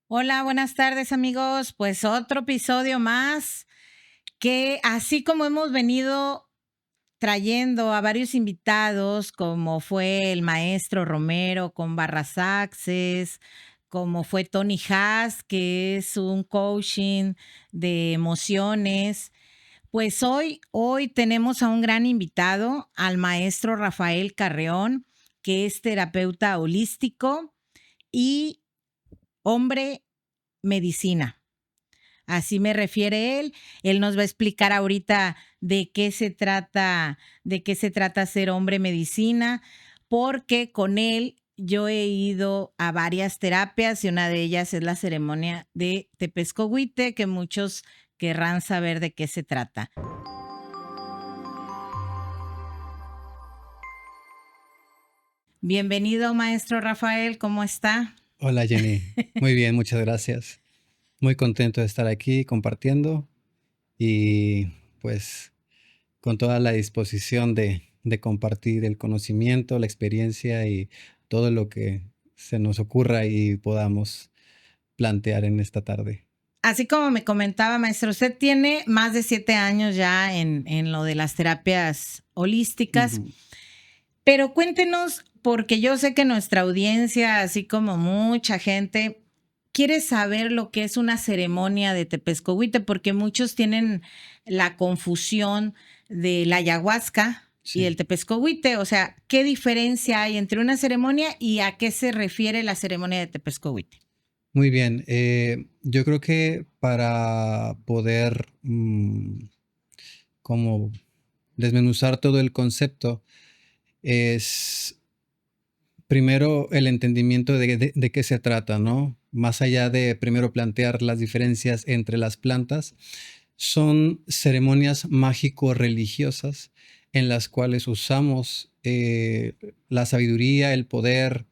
Hola, buenas tardes amigos. Pues otro episodio más que así como hemos venido trayendo a varios invitados, como fue el maestro Romero con Barras Access, como fue Tony Haas, que es un coaching de emociones. Pues hoy tenemos a un gran invitado, al maestro Rafael Carreón, que es terapeuta holístico y hombre medicina. Así me refiere él. Él nos va a explicar ahorita de qué se trata ser hombre medicina, porque con él yo he ido a varias terapias y una de ellas es la ceremonia de Tepezcohuite, que muchos querrán saber de qué se trata. Bienvenido, maestro Rafael, ¿cómo está? Hola Jenny, muy bien, muchas gracias. Muy contento de estar aquí compartiendo y pues con toda la disposición de compartir el conocimiento, la experiencia y todo lo que se nos ocurra y podamos plantear en esta tarde. Así como me comentaba, maestro, usted tiene más de 7 años ya en lo de las terapias holísticas. Ujú. Pero cuéntenos, porque yo sé que nuestra audiencia, así como mucha gente, quiere saber lo que es una ceremonia de Tepezcohuite, porque muchos tienen la confusión de la ayahuasca y el Sí, Tepezcohuite. O sea, ¿qué diferencia hay entre una ceremonia y a qué se refiere la ceremonia de Tepezcohuite? muy bien. Yo creo que para poder como desmenuzar todo el concepto es primero el entendimiento de qué se trata, ¿no? Más allá de primero plantear las diferencias entre las plantas, son ceremonias mágico-religiosas en las cuales usamos la sabiduría, el poder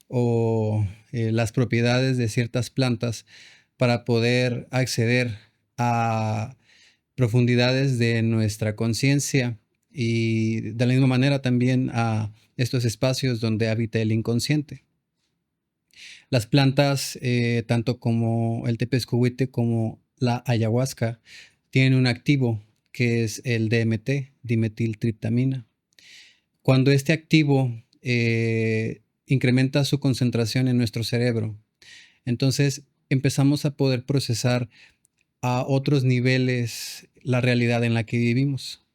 o las propiedades de ciertas plantas para poder acceder a profundidades de nuestra conciencia y de la misma manera también a estos espacios donde habita el inconsciente. Las plantas, tanto como el tepezcohuite como la ayahuasca, tienen un activo que es el DMT, dimetiltriptamina. Cuando este activo incrementa su concentración en nuestro cerebro, entonces empezamos a poder procesar a otros niveles la realidad en la que vivimos.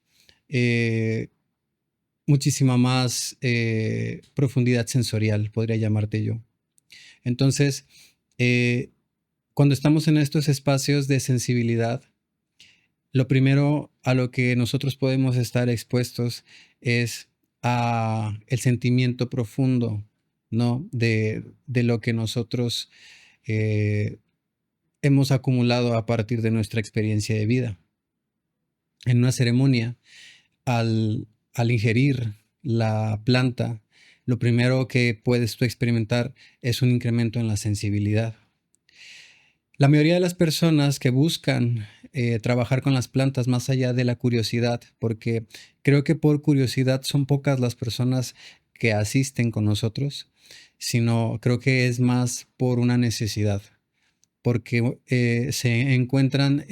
Eh, Muchísima más profundidad sensorial, podría llamarte yo. Entonces, eh, cuando estamos en estos espacios de sensibilidad, lo primero a lo que nosotros podemos estar expuestos es a el sentimiento profundo, ¿no? De lo que nosotros eh, hemos acumulado a partir de nuestra experiencia de vida. En una ceremonia, al ingerir la planta, lo primero que puedes tú experimentar es un incremento en la sensibilidad. La mayoría de las personas que buscan trabajar con las plantas más allá de la curiosidad, porque creo que por curiosidad son pocas las personas que asisten con nosotros, sino creo que es más por una necesidad, porque se encuentran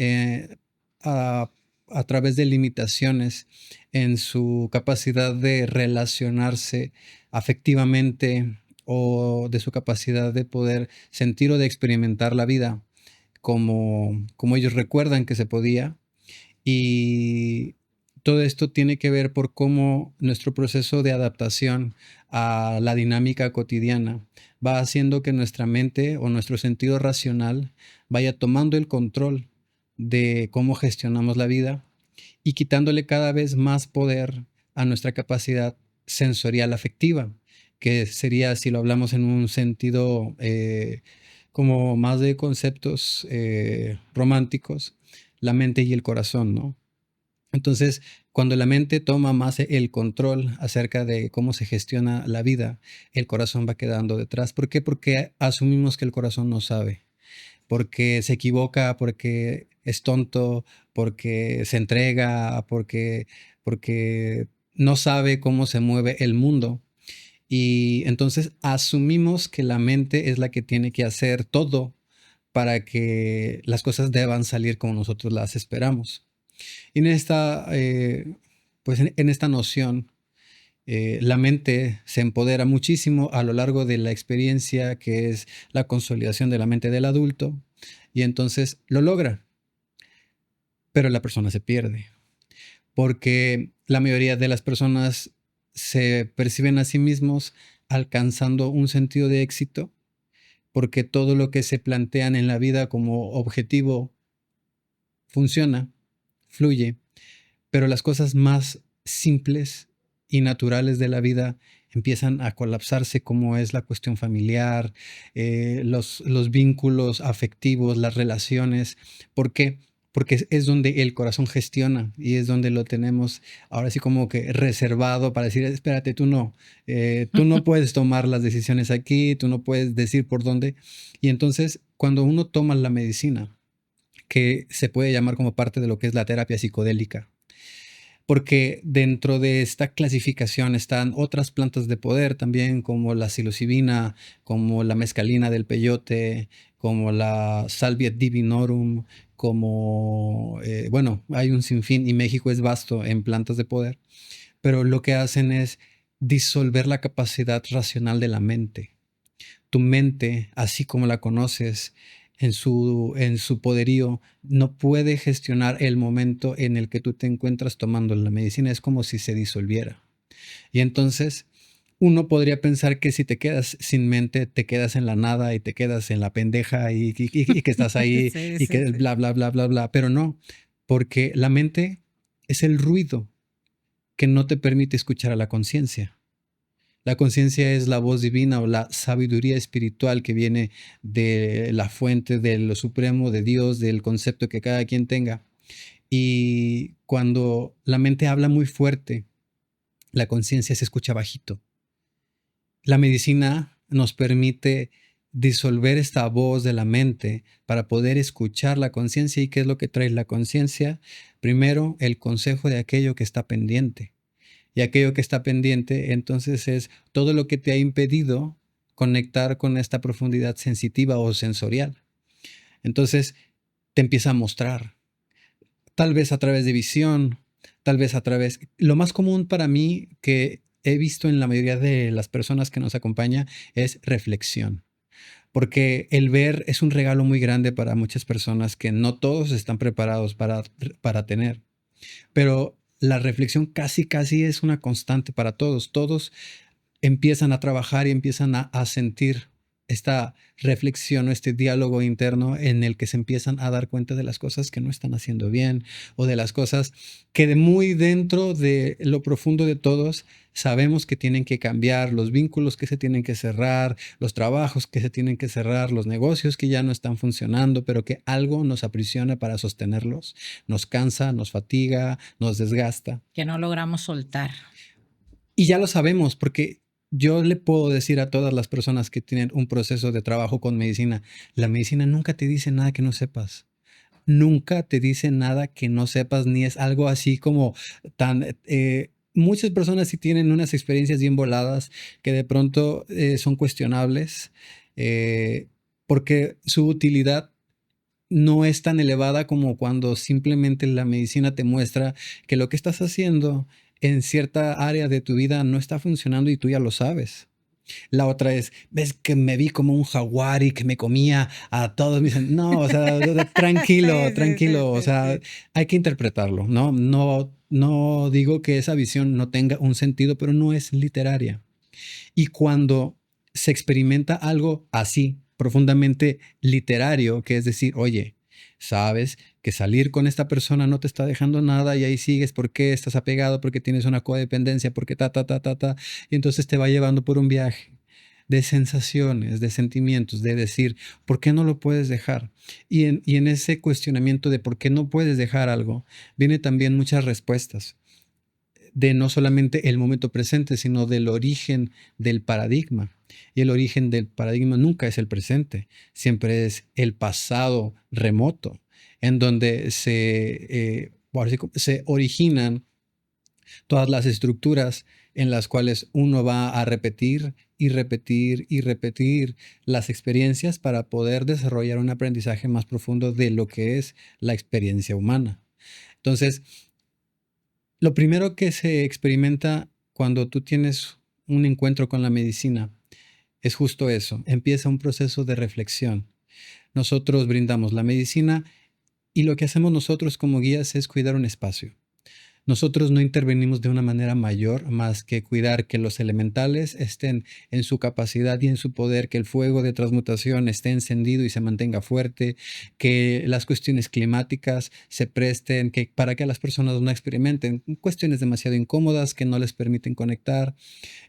a, a través de limitaciones en su capacidad de relacionarse afectivamente o de su capacidad de poder sentir o de experimentar la vida como ellos recuerdan que se podía. Y todo esto tiene que ver por cómo nuestro proceso de adaptación a la dinámica cotidiana va haciendo que nuestra mente o nuestro sentido racional vaya tomando el control de cómo gestionamos la vida y quitándole cada vez más poder a nuestra capacidad sensorial afectiva, que sería, si lo hablamos en un sentido como más de conceptos románticos, la mente y el corazón, ¿no? Entonces, cuando la mente toma más el control acerca de cómo se gestiona la vida, el corazón va quedando detrás. ¿Por qué? Porque asumimos que el corazón no sabe, porque se equivoca, porque es tonto, porque se entrega, porque no sabe cómo se mueve el mundo. Y entonces asumimos que la mente es la que tiene que hacer todo para que las cosas deban salir como nosotros las esperamos. Y pues en esta noción, la mente se empodera muchísimo a lo largo de la experiencia que es la consolidación de la mente del adulto, y entonces lo logra, pero la persona se pierde, porque la mayoría de las personas se perciben a sí mismos alcanzando un sentido de éxito, porque todo lo que se plantean en la vida como objetivo funciona, fluye, pero las cosas más simples y naturales de la vida empiezan a colapsarse, como es la cuestión familiar, los vínculos afectivos, las relaciones. ¿Por qué? Porque es donde el corazón gestiona y es donde lo tenemos ahora sí como que reservado para decir, espérate, tú no puedes tomar las decisiones aquí, tú no puedes decir por dónde. Y entonces, cuando uno toma la medicina, que se puede llamar como parte de lo que es la terapia psicodélica, porque dentro de esta clasificación están otras plantas de poder también, como la psilocibina, como la mescalina del peyote, como la salvia divinorum, bueno, hay un sinfín y México es vasto en plantas de poder, pero lo que hacen es disolver la capacidad racional de la mente. Tu mente, así como la conoces, en su poderío, no puede gestionar el momento en el que tú te encuentras tomando la medicina. Es como si se disolviera. Y entonces uno podría pensar que si te quedas sin mente, te quedas en la nada y te quedas en la pendeja y que estás ahí Sí, y sí, que sí. bla, bla, bla, bla, bla. Pero no, porque la mente es el ruido que no te permite escuchar a la conciencia. La conciencia es la voz divina o la sabiduría espiritual que viene de la fuente de lo supremo, de Dios, del concepto que cada quien tenga. Y cuando la mente habla muy fuerte, la conciencia se escucha bajito. La medicina nos permite disolver esta voz de la mente para poder escuchar la conciencia. ¿Y qué es lo que trae la conciencia? Primero, el consejo de aquello que está pendiente. Y aquello que está pendiente, entonces es todo lo que te ha impedido conectar con esta profundidad sensitiva o sensorial. Entonces te empieza a mostrar, tal vez a través de visión, tal vez a través... Lo más común para mí que he visto en la mayoría de las personas que nos acompaña es reflexión. Porque el ver es un regalo muy grande para muchas personas que no todos están preparados para tener. Pero la reflexión casi es una constante para todos. Todos empiezan a trabajar y empiezan a sentir esta reflexión o este diálogo interno en el que se empiezan a dar cuenta de las cosas que no están haciendo bien o de las cosas que de muy dentro de lo profundo de todos sabemos que tienen que cambiar, los vínculos que se tienen que cerrar, los trabajos que se tienen que cerrar, los negocios que ya no están funcionando, pero que algo nos aprisiona para sostenerlos, nos cansa, nos fatiga, nos desgasta. Que no logramos soltar. Y ya lo sabemos porque yo le puedo decir a todas las personas que tienen un proceso de trabajo con medicina, la medicina nunca te dice nada que no sepas. Nunca te dice nada que no sepas, ni es algo así como tan... muchas personas sí tienen unas experiencias bien voladas que de pronto son cuestionables porque su utilidad no es tan elevada como cuando simplemente la medicina te muestra que lo que estás haciendo en cierta área de tu vida no está funcionando y tú ya lo sabes. La otra es, ves que me vi como un jaguar y que me comía a todos. Me dicen, no, o sea, tranquilo, Sí, sí, sí, tranquilo. O sí, sea, sí. hay que interpretarlo, ¿no? No digo que esa visión no tenga un sentido, pero no es literaria. Y cuando se experimenta algo así, profundamente literario, que es decir, oye, sabes que salir con esta persona no te está dejando nada y ahí sigues, ¿por qué estás apegado? Porque tienes una codependencia, porque y entonces te va llevando por un viaje de sensaciones, de sentimientos, de decir, ¿por qué no lo puedes dejar? Y en ese cuestionamiento de por qué no puedes dejar algo, viene también muchas respuestas de no solamente el momento presente, sino del origen del paradigma. Y el origen del paradigma nunca es el presente, siempre es el pasado remoto, en donde se originan todas las estructuras en las cuales uno va a repetir y repetir y repetir las experiencias para poder desarrollar un aprendizaje más profundo de lo que es la experiencia humana. Entonces, lo primero que se experimenta cuando tú tienes un encuentro con la medicina es justo eso. Empieza un proceso de reflexión. Nosotros brindamos la medicina y lo que hacemos nosotros como guías es cuidar un espacio. Nosotros no intervenimos de una manera mayor más que cuidar que los elementales estén en su capacidad y en su poder, que el fuego de transmutación esté encendido y se mantenga fuerte, que las cuestiones climáticas se presten, que para que las personas no experimenten cuestiones demasiado incómodas que no les permiten conectar.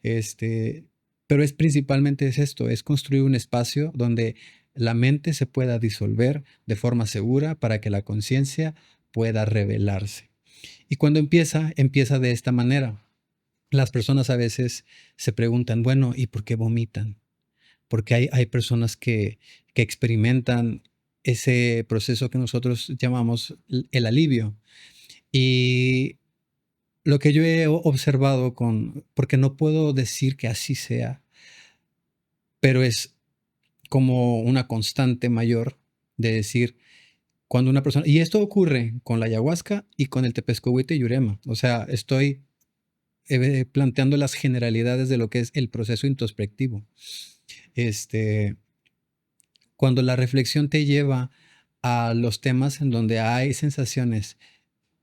Pero principalmente es esto, es construir un espacio donde la mente se pueda disolver de forma segura para que la conciencia pueda revelarse. Y cuando empieza de esta manera. Las personas a veces se preguntan, bueno, ¿y por qué vomitan? Porque hay personas que experimentan ese proceso que nosotros llamamos el alivio. Y lo que yo he observado porque no puedo decir que así sea, pero es como una constante mayor de decir, cuando una persona, y esto ocurre con la ayahuasca y con el tepezcohuite y yurema, o sea, estoy planteando las generalidades de lo que es el proceso introspectivo. Cuando la reflexión te lleva a los temas en donde hay sensaciones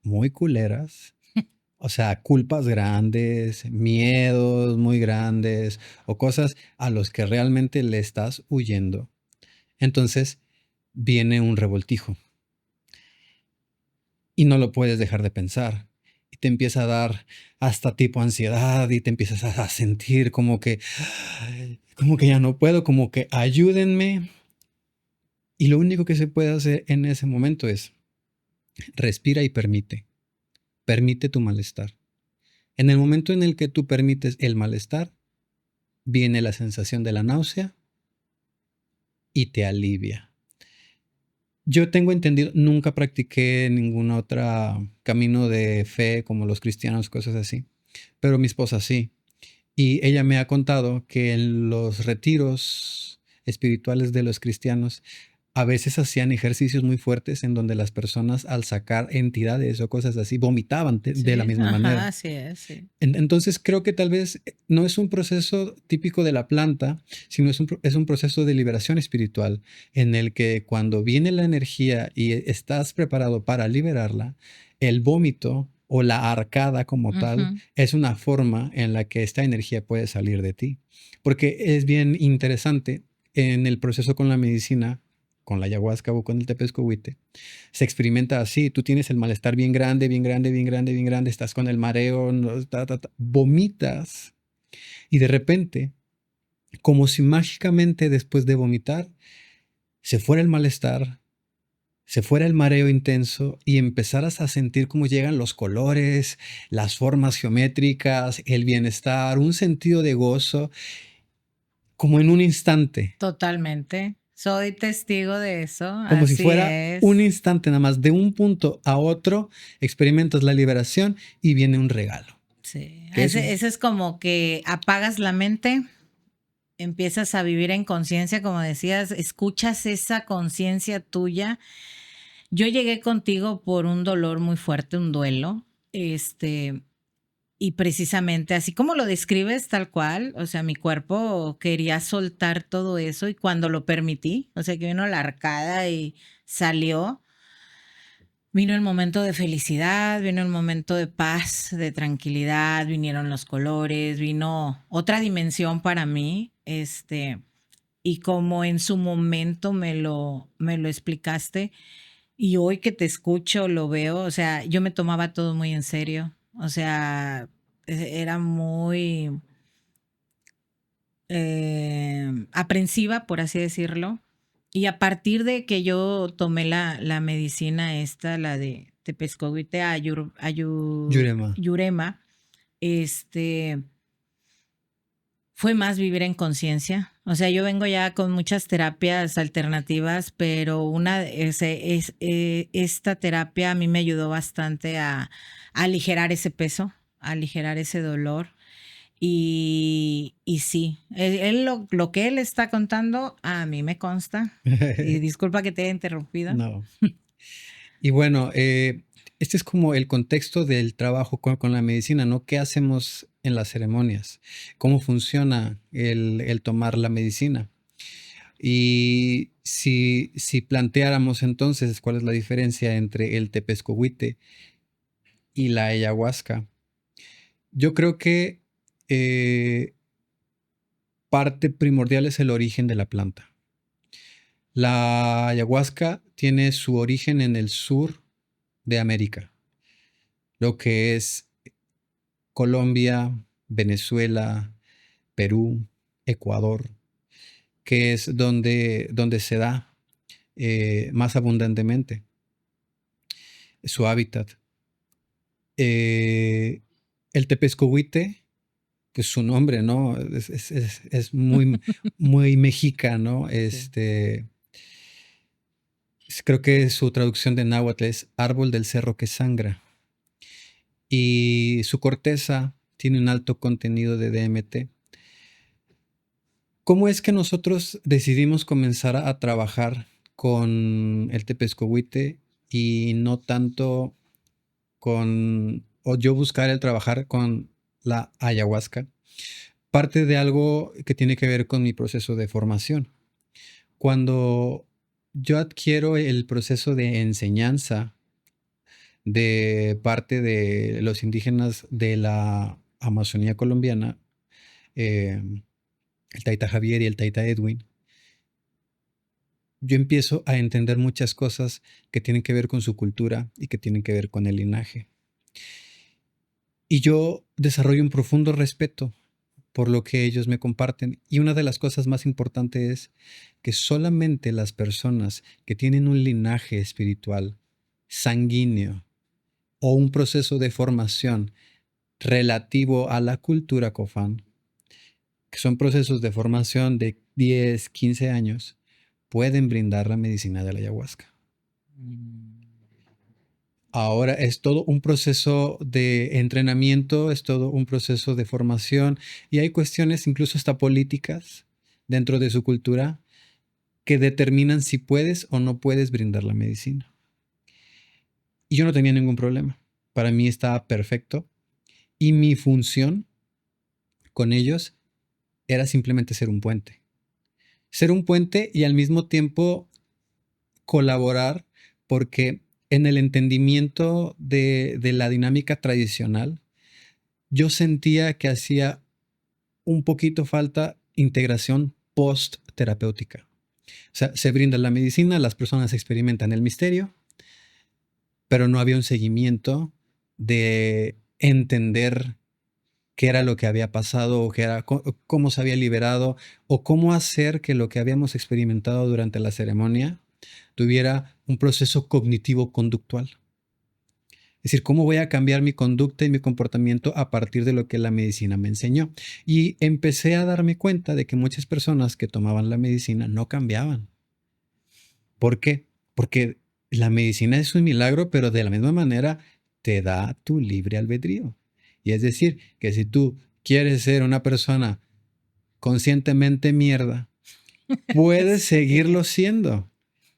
muy culeras, o sea, culpas grandes, miedos muy grandes o cosas a los que realmente le estás huyendo, entonces viene un revoltijo y no lo puedes dejar de pensar. Y te empieza a dar hasta tipo ansiedad y te empiezas a sentir como que ya no puedo, como que ayúdenme. Y lo único que se puede hacer en ese momento es respira y permite. Permite tu malestar. En el momento en el que tú permites el malestar, viene la sensación de la náusea y te alivia. Yo tengo entendido, nunca practiqué ningún otro camino de fe como los cristianos, cosas así, pero mi esposa sí. Y ella me ha contado que en los retiros espirituales de los cristianos a veces hacían ejercicios muy fuertes en donde las personas al sacar entidades o cosas así vomitaban de la Sí, misma ajá, manera. así es, sí. Entonces creo que tal vez no es un proceso típico de la planta, sino es un proceso de liberación espiritual en el que cuando viene la energía y estás preparado para liberarla, el vómito o la arcada como tal Ujú. es una forma en la que esta energía puede salir de ti. Porque es bien interesante en el proceso con la medicina, con la ayahuasca o con el tepezcohuite, se experimenta así. Tú tienes el malestar bien grande, bien grande, bien grande, bien grande, estás con el mareo, vomitas y de repente, como si mágicamente después de vomitar, se fuera el malestar, se fuera el mareo intenso y empezaras a sentir cómo llegan los colores, las formas geométricas, el bienestar, un sentido de gozo, como en un instante. Totalmente. Soy testigo de eso, Como si así fuera un es. instante nada más, de un punto a otro, experimentas la liberación y viene un regalo. Sí, Que eso ese es como que apagas la mente, empiezas a vivir en conciencia, como decías, escuchas esa conciencia tuya. Yo llegué contigo por un dolor muy fuerte, un duelo, y precisamente así como lo describes tal cual, o sea, mi cuerpo quería soltar todo eso y cuando lo permití, o sea, que vino la arcada y salió, vino el momento de felicidad, vino el momento de paz, de tranquilidad, vinieron los colores, vino otra dimensión para mí, y como en su momento me lo explicaste, y hoy que te escucho, lo veo, o sea, yo me tomaba todo muy en serio, o sea, era muy aprensiva, por así decirlo. Y a partir de que yo tomé la medicina esta, la de Tepezcohuite Yurema. Yurema, este, fue más vivir en conciencia. O sea, yo vengo ya con muchas terapias alternativas, pero esta terapia a mí me ayudó bastante a aligerar ese peso, a aligerar ese dolor. Y sí, lo que él está contando a mí me consta. Y disculpa que te haya interrumpido. No. Y bueno, este es como el contexto del trabajo con la medicina, ¿no? ¿Qué hacemos en las ceremonias? ¿Cómo funciona el tomar la medicina? Y si planteáramos entonces cuál es la diferencia entre el tepezcohuite y la ayahuasca, yo creo que parte primordial es el origen de la planta. La ayahuasca tiene su origen en el sur de América, lo que es Colombia, Venezuela, Perú, Ecuador, que es donde se da más abundantemente su hábitat. El tepezcohuite, pues su nombre, ¿no? Es muy, muy mexica, ¿no? Creo que su traducción de náhuatl es árbol del cerro que sangra. Y su corteza tiene un alto contenido de DMT. ¿Cómo es que nosotros decidimos comenzar a trabajar con el tepezcohuite y no tanto o yo buscar el trabajar con la ayahuasca? Parte de algo que tiene que ver con mi proceso de formación. Cuando yo adquiero el proceso de enseñanza de parte de los indígenas de la Amazonía colombiana, el Taita Javier y el Taita Edwin, yo empiezo a entender muchas cosas que tienen que ver con su cultura y que tienen que ver con el linaje. Y yo desarrollo un profundo respeto por lo que ellos me comparten. Y una de las cosas más importantes es que solamente las personas que tienen un linaje espiritual sanguíneo o un proceso de formación relativo a la cultura Cofán, que son procesos de formación de 10, 15 años, pueden brindar la medicina de la ayahuasca. Ahora es todo un proceso de entrenamiento, es todo un proceso de formación y hay cuestiones incluso hasta políticas dentro de su cultura que determinan si puedes o no puedes brindar la medicina. Y yo no tenía ningún problema. Para mí estaba perfecto y mi función con ellos era simplemente ser un puente. Ser un puente y al mismo tiempo colaborar porque en el entendimiento de la dinámica tradicional, yo sentía que hacía un poquito falta integración post-terapéutica. O sea, se brinda la medicina, las personas experimentan el misterio, pero no había un seguimiento de entender qué era lo que había pasado o cómo se había liberado o cómo hacer que lo que habíamos experimentado durante la ceremonia tuviera un proceso cognitivo-conductual. Es decir, cómo voy a cambiar mi conducta y mi comportamiento a partir de lo que la medicina me enseñó. Y empecé a darme cuenta de que muchas personas que tomaban la medicina no cambiaban. ¿Por qué? Porque la medicina es un milagro, pero de la misma manera te da tu libre albedrío. Y es decir, que si tú quieres ser una persona conscientemente mierda, puedes seguirlo siendo.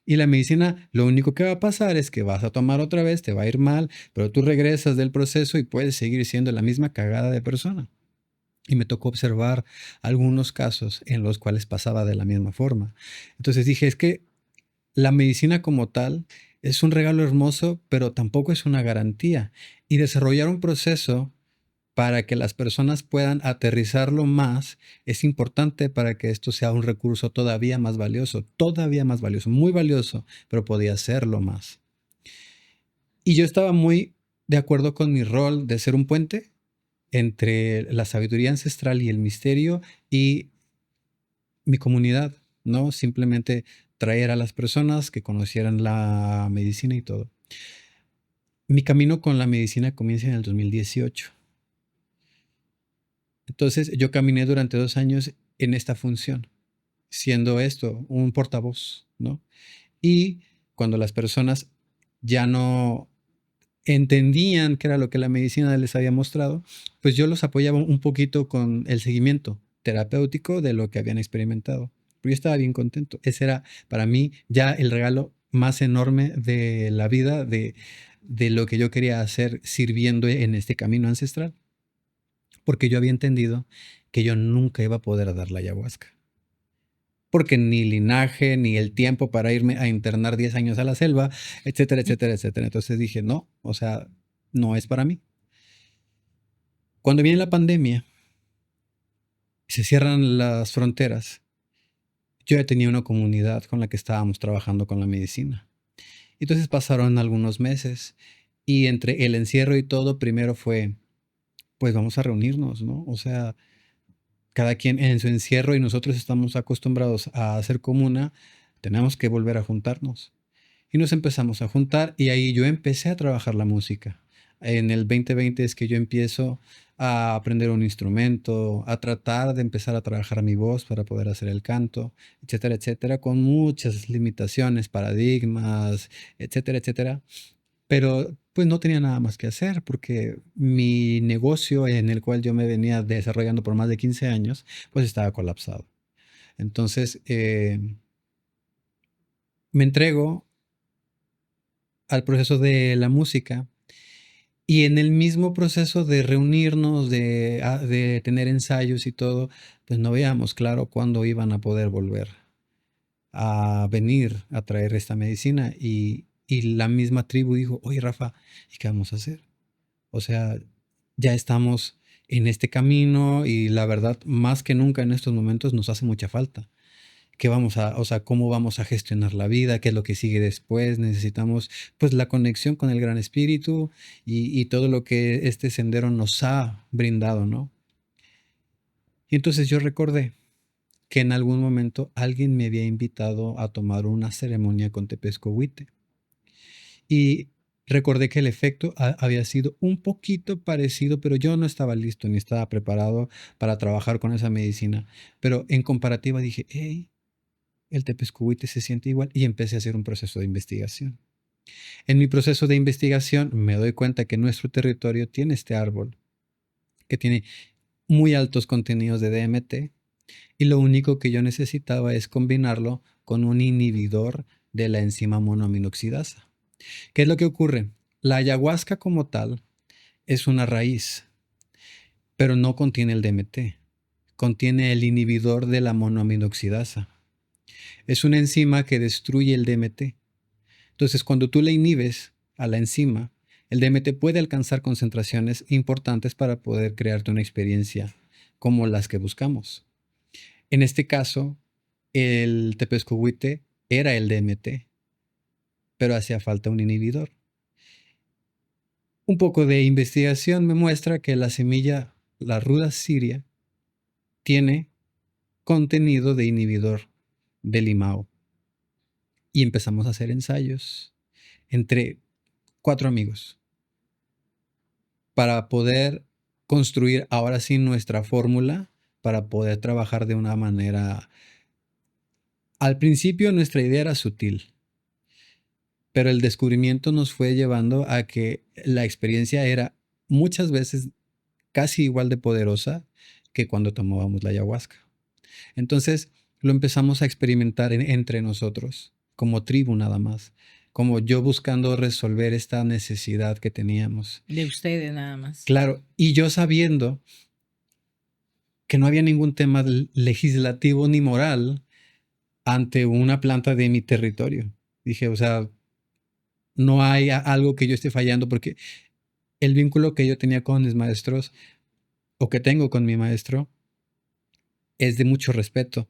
Y la medicina, lo único que va a pasar es que vas a tomar otra vez, te va a ir mal, pero tú regresas del proceso y puedes seguir siendo la misma cagada de persona. Y me tocó observar algunos casos en los cuales pasaba de la misma forma. Entonces dije, es que la medicina como tal es un regalo hermoso, pero tampoco es una garantía. Y desarrollar un proceso para que las personas puedan aterrizarlo más es importante para que esto sea un recurso todavía más valioso, muy valioso, pero podía serlo más. Y yo estaba muy de acuerdo con mi rol de ser un puente entre la sabiduría ancestral y el misterio y mi comunidad, ¿no? Simplemente traer a las personas que conocieran la medicina y todo. Mi camino con la medicina comienza en el 2018. Entonces yo caminé durante 2 años en esta función, siendo esto un portavoz, ¿no? Y cuando las personas ya no entendían qué era lo que la medicina les había mostrado, pues yo los apoyaba un poquito con el seguimiento terapéutico de lo que habían experimentado. Pero yo estaba bien contento. Ese era para mí ya el regalo más enorme de la vida, de lo que yo quería hacer sirviendo en este camino ancestral. Porque yo había entendido que yo nunca iba a poder dar la ayahuasca. Porque ni linaje, ni el tiempo para irme a internar 10 años a la selva, etcétera, etcétera, etcétera. Entonces dije, no, o sea, no es para mí. Cuando viene la pandemia y se cierran las fronteras, yo ya tenía una comunidad con la que estábamos trabajando con la medicina. Entonces pasaron algunos meses y entre el encierro y todo, primero fue, pues vamos a reunirnos, ¿no? O sea, cada quien en su encierro y nosotros estamos acostumbrados a hacer comuna, tenemos que volver a juntarnos. Y nos empezamos a juntar y ahí yo empecé a trabajar la música. En el 2020 es que yo empiezo a aprender un instrumento, a tratar de empezar a trabajar mi voz para poder hacer el canto, etcétera, etcétera, con muchas limitaciones, paradigmas, etcétera, etcétera. Pero pues no tenía nada más que hacer porque mi negocio en el cual yo me venía desarrollando por más de 15 años, pues estaba colapsado. Entonces me entrego al proceso de la música y en el mismo proceso de reunirnos, de tener ensayos y todo, pues no veíamos claro cuándo iban a poder volver a venir a traer esta medicina y la misma tribu dijo, oye Rafa, ¿y qué vamos a hacer? O sea, ya estamos en este camino y la verdad, más que nunca en estos momentos nos hace mucha falta. ¿Qué vamos a, o sea, cómo vamos a gestionar la vida? ¿Qué es lo que sigue después? Necesitamos, pues, la conexión con el Gran Espíritu y todo lo que este sendero nos ha brindado, ¿no? Y entonces yo recordé que en algún momento alguien me había invitado a tomar una ceremonia con Tepezcohuite. Y recordé que el efecto había sido un poquito parecido, pero yo no estaba listo ni estaba preparado para trabajar con esa medicina. Pero en comparativa dije, hey, el tepezcuhuite se siente igual y empecé a hacer un proceso de investigación. En mi proceso de investigación me doy cuenta que nuestro territorio tiene este árbol que tiene muy altos contenidos de DMT y lo único que yo necesitaba es combinarlo con un inhibidor de la enzima monoaminoxidasa. ¿Qué es lo que ocurre? La ayahuasca como tal es una raíz, pero no contiene el DMT, contiene el inhibidor de la monoaminoxidasa. Es una enzima que destruye el DMT. Entonces, cuando tú le inhibes a la enzima, el DMT puede alcanzar concentraciones importantes para poder crearte una experiencia como las que buscamos. En este caso, el tepezcohuite era el DMT, pero hacía falta un inhibidor. Un poco de investigación me muestra que la semilla, la ruda siria, tiene contenido de inhibidor del IMAO. Y empezamos a hacer ensayos entre 4 amigos para poder construir ahora sí nuestra fórmula para poder trabajar de una manera. Al principio nuestra idea era sutil, pero el descubrimiento nos fue llevando a que la experiencia era muchas veces casi igual de poderosa que cuando tomábamos la ayahuasca. Entonces lo empezamos a experimentar entre nosotros, como tribu nada más, como yo buscando resolver esta necesidad que teníamos. De ustedes nada más. Claro, y yo sabiendo que no había ningún tema legislativo ni moral ante una planta de mi territorio. Dije, o sea, no hay algo que yo esté fallando porque el vínculo que yo tenía con mis maestros o que tengo con mi maestro es de mucho respeto.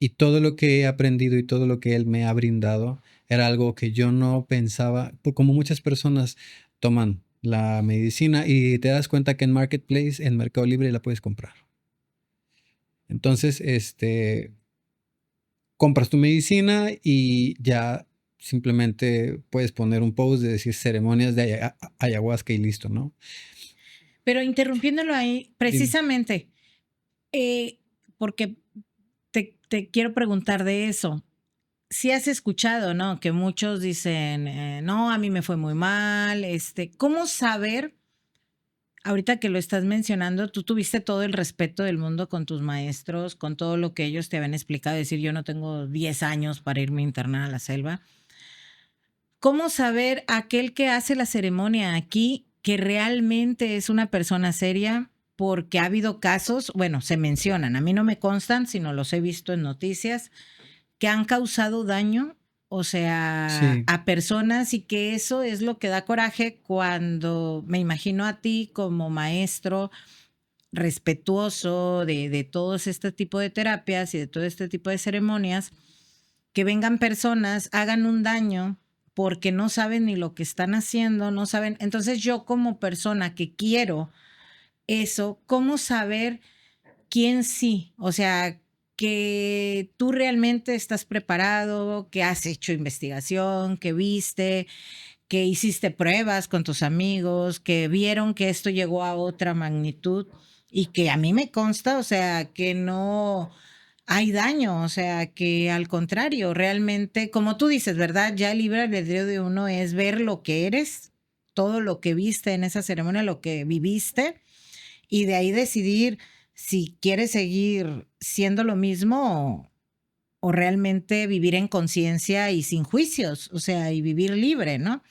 Y todo lo que he aprendido y todo lo que él me ha brindado era algo que yo no pensaba, como muchas personas toman la medicina y te das cuenta que en Marketplace, en Mercado Libre, la puedes comprar. Entonces, compras tu medicina y ya simplemente puedes poner un post de decir ceremonias de ayahuasca y listo, ¿no? Pero interrumpiéndolo ahí, precisamente, porque te quiero preguntar de eso. sí has escuchado, ¿no? Que muchos dicen, no, a mí me fue muy mal. ¿Cómo saber? Ahorita que lo estás mencionando, tú tuviste todo el respeto del mundo con tus maestros, con todo lo que ellos te habían explicado, decir, yo no tengo 10 años para irme a internar a la selva. ¿Cómo saber aquel que hace la ceremonia aquí que realmente es una persona seria? Porque ha habido casos, bueno, se mencionan, a mí no me constan, sino los he visto en noticias, que han causado daño, o sea, Sí, a personas, y que eso es lo que da coraje cuando me imagino a ti como maestro respetuoso de todos este tipo de terapias y de todo este tipo de ceremonias, que vengan personas, hagan un daño porque no saben ni lo que están haciendo, no saben. Entonces yo como persona que quiero eso, ¿cómo saber quién sí? O sea, que tú realmente estás preparado, que has hecho investigación, que viste, que hiciste pruebas con tus amigos, que vieron que esto llegó a otra magnitud y que a mí me consta, o sea, que no hay daño, o sea, que al contrario, realmente, como tú dices, ¿verdad? Ya el libre albedrío de uno es ver lo que eres, todo lo que viste en esa ceremonia, lo que viviste, y de ahí decidir si quieres seguir siendo lo mismo o realmente vivir en conciencia y sin juicios, o sea, y vivir libre, ¿no?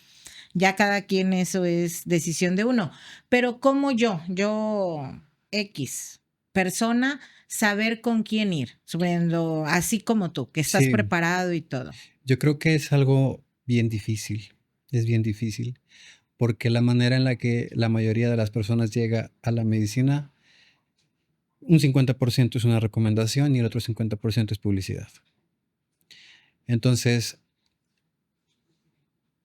Ya cada quien, eso es decisión de uno. Pero como yo X persona, saber con quién ir, subiendo, así como tú, que estás sí. preparado y todo. Yo creo que es algo bien difícil. Es bien difícil. Porque la manera en la que la mayoría de las personas llega a la medicina, un 50% es una recomendación y el otro 50% es publicidad. Entonces,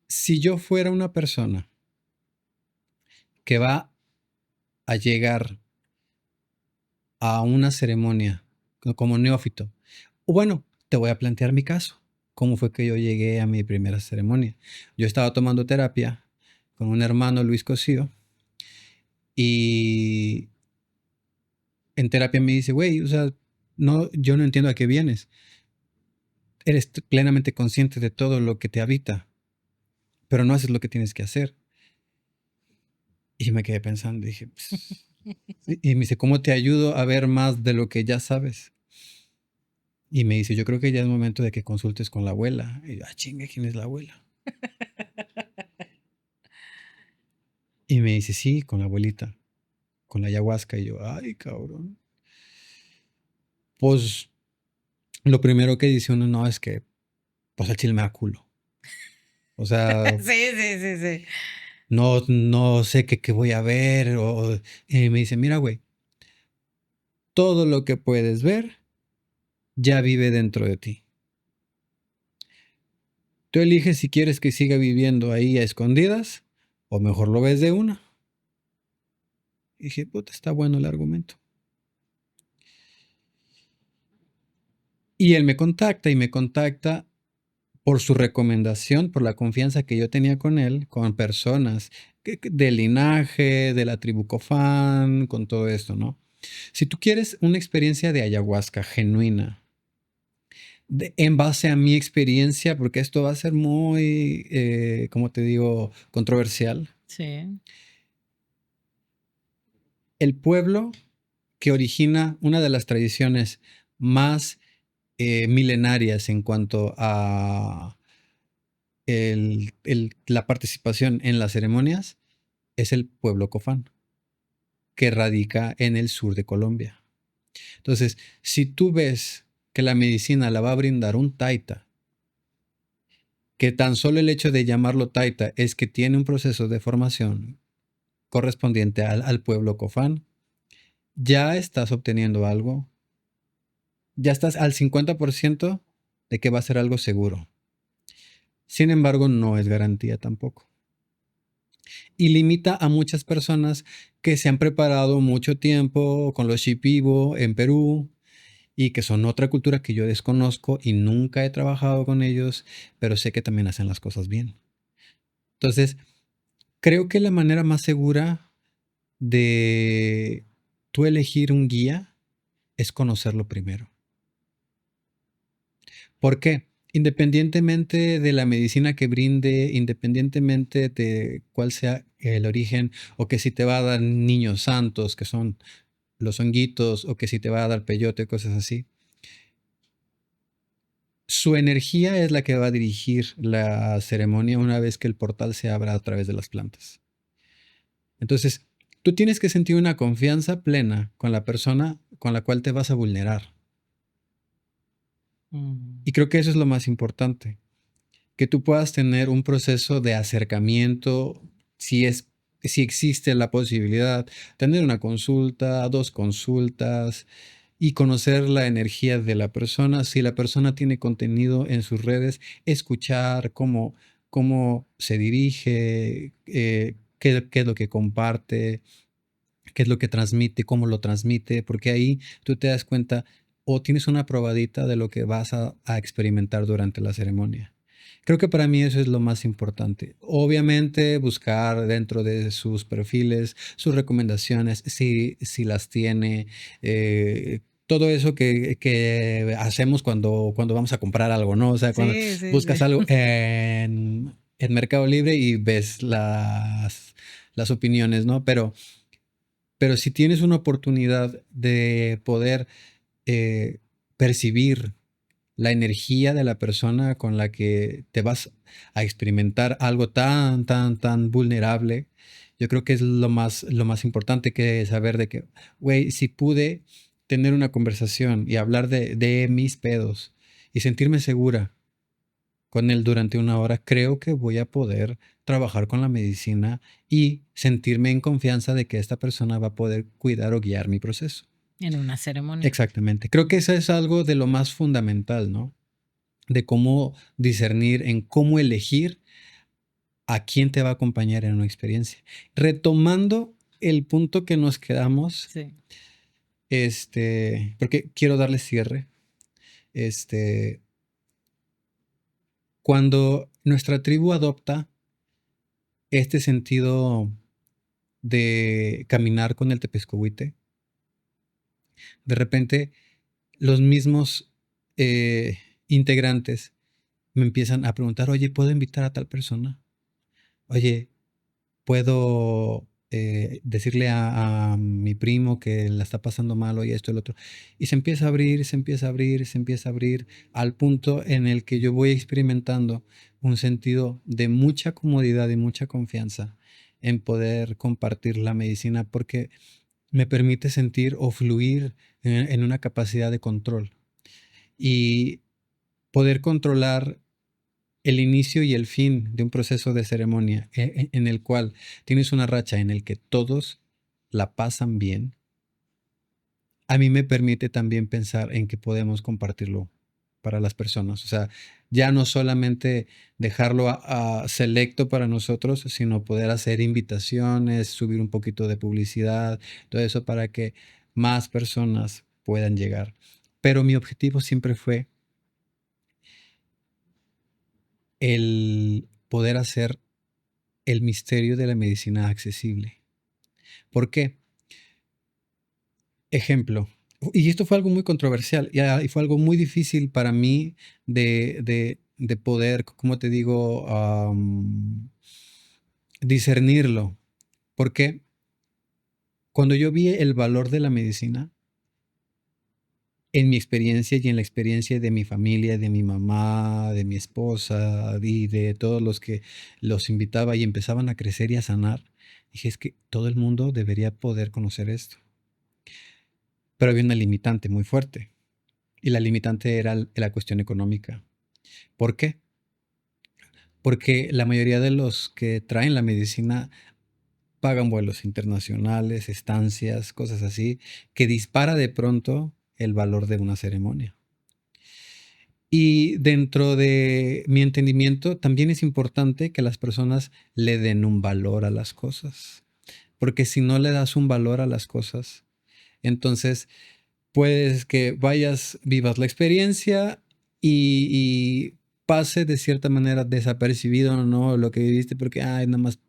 si yo fuera una persona que va a llegar a una ceremonia como neófito, o bueno, te voy a plantear mi caso. ¿Cómo fue que yo llegué a mi primera ceremonia? Yo estaba tomando terapia con un hermano, Luis Cosío, y en terapia me dice, güey, o sea, no, yo no entiendo a qué vienes. Eres plenamente consciente de todo lo que te habita, pero no haces lo que tienes que hacer. Y me quedé pensando, dije, "Pues", y me dice, ¿cómo te ayudo a ver más de lo que ya sabes? Y me dice, yo creo que ya es momento de que consultes con la abuela. Y yo, chinga, ¿quién es la abuela? Y me dice, sí, con la abuelita, con la ayahuasca. Y yo, ay, cabrón. Pues lo primero que dice uno, no, es que, pues el chile me da culo. O sea, Sí, sí, sí, sí. no sé qué voy a ver. Y me dice, mira, güey, todo lo que puedes ver ya vive dentro de ti. Tú eliges si quieres que siga viviendo ahí a escondidas o mejor lo ves de una. Y dije, puta, está bueno el argumento. Y él me contacta y me contacta por su recomendación, por la confianza que yo tenía con él, con personas del linaje, de la tribu Cofán, con todo esto, ¿no? Si tú quieres una experiencia de ayahuasca genuina, en base a mi experiencia, porque esto va a ser muy, como te digo, controversial, Sí. el pueblo que origina una de las tradiciones más milenarias en cuanto a la participación en las ceremonias es el pueblo Cofán, que radica en el sur de Colombia. Entonces, si tú ves que la medicina la va a brindar un taita, que tan solo el hecho de llamarlo taita es que tiene un proceso de formación correspondiente al pueblo Cofán, ya estás obteniendo algo, ya estás al 50% de que va a ser algo seguro. Sin embargo, no es garantía tampoco. Y limita a muchas personas que se han preparado mucho tiempo con los Shipibo en Perú y que son otra cultura que yo desconozco y nunca he trabajado con ellos, pero sé que también hacen las cosas bien. Entonces, creo que la manera más segura de tú elegir un guía es conocerlo primero. ¿Por qué? Independientemente de la medicina que brinde, independientemente de cuál sea el origen, o que si te va a dar niños santos, que son los honguitos, o que si te va a dar peyote, cosas así, su energía es la que va a dirigir la ceremonia una vez que el portal se abra a través de las plantas. Entonces, tú tienes que sentir una confianza plena con la persona con la cual te vas a vulnerar. Y creo que eso es lo más importante, que tú puedas tener un proceso de acercamiento, si existe la posibilidad, tener una consulta, 2 consultas y conocer la energía de la persona. Si la persona tiene contenido en sus redes, escuchar cómo se dirige, qué es lo que comparte, qué es lo que transmite, cómo lo transmite, porque ahí tú te das cuenta o tienes una probadita de lo que vas a experimentar durante la ceremonia. Creo que para mí eso es lo más importante. Obviamente buscar dentro de sus perfiles, sus recomendaciones, si las tiene, todo eso que hacemos cuando vamos a comprar algo, ¿no? O sea, cuando Sí, sí, buscas sí. algo en Mercado Libre y ves las opiniones, ¿no? Pero si tienes una oportunidad de poder eh, percibir la energía de la persona con la que te vas a experimentar algo tan, tan, tan vulnerable, yo creo que es lo más importante que saber de que, güey, si pude tener una conversación y hablar de mis pedos y sentirme segura con él durante una hora, creo que voy a poder trabajar con la medicina y sentirme en confianza de que esta persona va a poder cuidar o guiar mi proceso. En una ceremonia. Exactamente. Creo que eso es algo de lo más fundamental, ¿no? De cómo discernir, en cómo elegir a quién te va a acompañar en una experiencia. Retomando el punto que nos quedamos, Sí. porque quiero darle cierre, este, cuando nuestra tribu adopta este sentido de caminar con el tepescohuite, de repente los mismos integrantes me empiezan a preguntar, oye, ¿puedo invitar a tal persona? Oye, ¿puedo decirle a mi primo que la está pasando mal, oye, esto y lo otro? Y se empieza a abrir, se empieza a abrir, se empieza a abrir al punto en el que yo voy experimentando un sentido de mucha comodidad y mucha confianza en poder compartir la medicina porque me permite sentir o fluir en una capacidad de control y poder controlar el inicio y el fin de un proceso de ceremonia en el cual tienes una racha en el que todos la pasan bien, a mí me permite también pensar en que podemos compartirlo para las personas. O sea, ya no solamente dejarlo a selecto para nosotros, sino poder hacer invitaciones, subir un poquito de publicidad, todo eso para que más personas puedan llegar. Pero mi objetivo siempre fue el poder hacer el misterio de la medicina accesible. ¿Por qué? Ejemplo, y esto fue algo muy controversial y fue algo muy difícil para mí de poder, ¿cómo te digo? Discernirlo. Porque cuando yo vi el valor de la medicina, en mi experiencia y en la experiencia de mi familia, de mi mamá, de mi esposa y de todos los que los invitaba y empezaban a crecer y a sanar, dije, es que todo el mundo debería poder conocer esto. Pero había una limitante muy fuerte y la limitante era la cuestión económica. ¿Por qué? Porque la mayoría de los que traen la medicina pagan vuelos internacionales, estancias, cosas así, que dispara de pronto el valor de una ceremonia. Y dentro de mi entendimiento, también es importante que las personas le den un valor a las cosas. Porque si no le das un valor a las cosas, entonces puedes que vayas, vivas la experiencia y pase de cierta manera desapercibido, ¿no? Lo que viviste porque, ay, nada más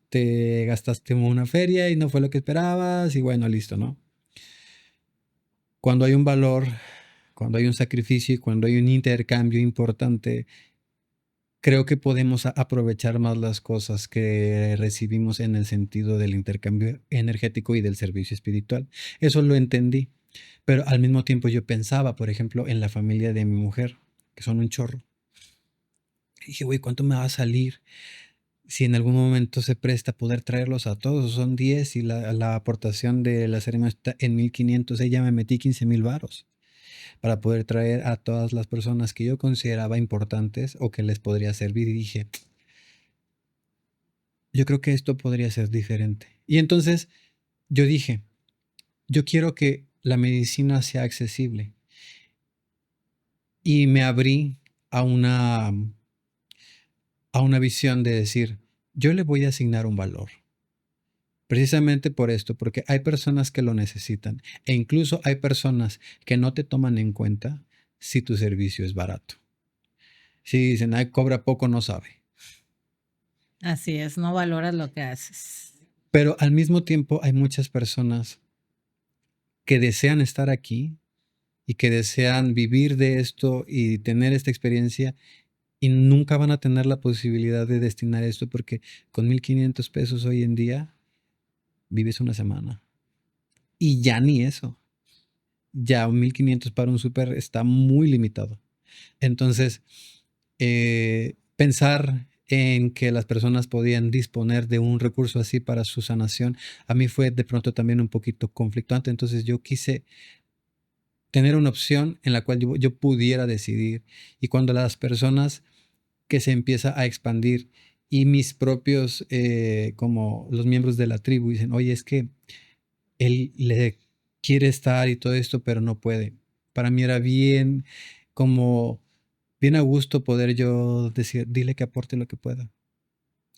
te gastaste una feria y no fue lo que esperabas y bueno, listo, ¿no? Cuando hay un valor cuando hay un sacrificio y cuando hay un intercambio importante, creo que podemos aprovechar más las cosas que recibimos en el sentido del intercambio energético y del servicio espiritual. Eso lo entendí, pero al mismo tiempo yo pensaba, por ejemplo, en la familia de mi mujer, que son un chorro. Y dije, güey, ¿cuánto me va a salir si en algún momento se presta poder traerlos a todos? Son 10 y la aportación de la ceremonia está en 1500. Ya me metí 15,000 varos para poder traer a todas las personas que yo consideraba importantes o que les podría servir. Y dije, yo creo que esto podría ser diferente. Y entonces yo dije, yo quiero que la medicina sea accesible. Y me abrí a una visión de decir, yo le voy a asignar un valor. Precisamente por esto, porque hay personas que lo necesitan e incluso hay personas que no te toman en cuenta si tu servicio es barato. Si dicen, ay, cobra poco, no sabe. Así es, no valoras lo que haces. Pero al mismo tiempo hay muchas personas que desean estar aquí y que desean vivir de esto y tener esta experiencia y nunca van a tener la posibilidad de destinar esto porque con 1,500 pesos hoy en día vives una semana. Y ya ni eso. Ya 1,500 para un súper está muy limitado. Entonces, pensar en que las personas podían disponer de un recurso así para su sanación, a mí fue de pronto también un poquito conflictuante. Entonces yo quise tener una opción en la cual yo pudiera decidir. Y cuando las personas que se empieza a expandir y mis propios, como los miembros de la tribu dicen, oye, es que él le quiere estar y todo esto, pero no puede. Para mí era bien, como bien a gusto poder yo decir, dile que aporte lo que pueda,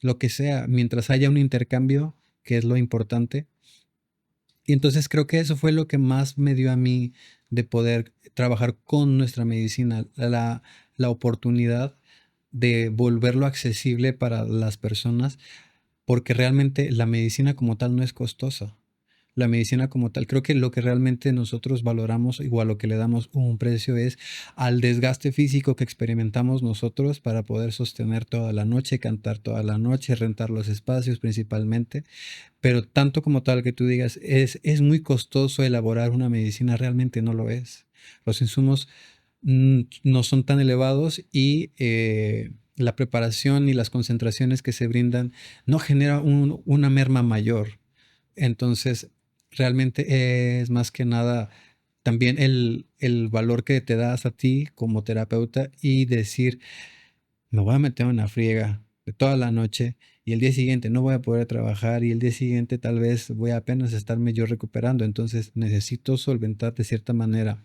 lo que sea, mientras haya un intercambio, que es lo importante. Y entonces creo que eso fue lo que más me dio a mí de poder trabajar con nuestra medicina, la oportunidad de volverlo accesible para las personas, porque realmente la medicina como tal no es costosa. La medicina como tal, creo que lo que realmente nosotros valoramos o a lo que le damos un precio es al desgaste físico que experimentamos nosotros para poder sostener toda la noche, cantar toda la noche, rentar los espacios principalmente, pero tanto como tal que tú digas, es muy costoso elaborar una medicina, realmente no lo es. Los insumos no son tan elevados y la preparación y las concentraciones que se brindan no genera una merma mayor. Entonces, realmente es más que nada también el valor que te das a ti como terapeuta y decir, me voy a meter en una friega de toda la noche y el día siguiente no voy a poder trabajar y el día siguiente tal vez voy a apenas estarme yo recuperando. Entonces, necesito solventar de cierta manera.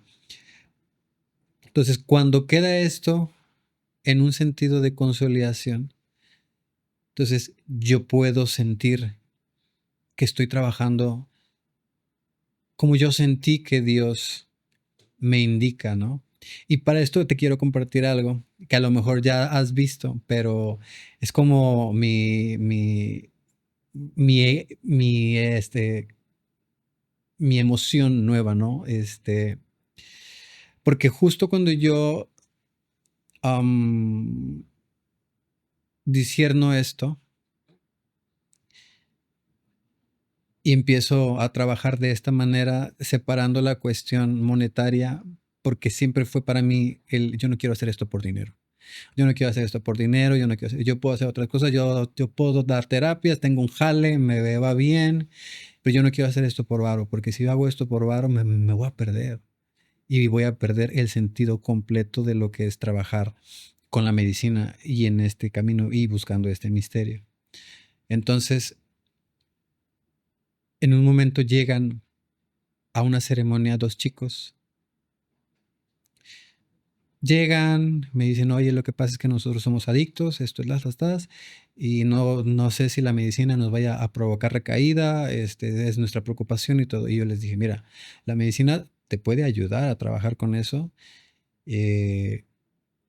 Entonces, cuando queda esto en un sentido de consolidación, entonces yo puedo sentir que estoy trabajando como yo sentí que Dios me indica, ¿no? Y para esto te quiero compartir algo que a lo mejor ya has visto, pero es como mi emoción nueva, ¿no? Porque justo cuando yo discierno esto y empiezo a trabajar de esta manera, separando la cuestión monetaria, porque siempre fue para mí yo no quiero hacer esto por dinero. Yo no quiero hacer esto por dinero, yo puedo hacer otras cosas, yo puedo dar terapias, tengo un jale, me va bien, pero yo no quiero hacer esto por varo, porque si yo hago esto por varo me voy a perder y voy a perder el sentido completo de lo que es trabajar con la medicina y en este camino y buscando este misterio. Entonces, en un momento llegan a una ceremonia 2 chicos. Llegan, me dicen, oye, lo que pasa es que nosotros somos adictos, esto es las, y no sé si la medicina nos vaya a provocar recaída, es nuestra preocupación y todo. Y yo les dije, mira, la medicina te puede ayudar a trabajar con eso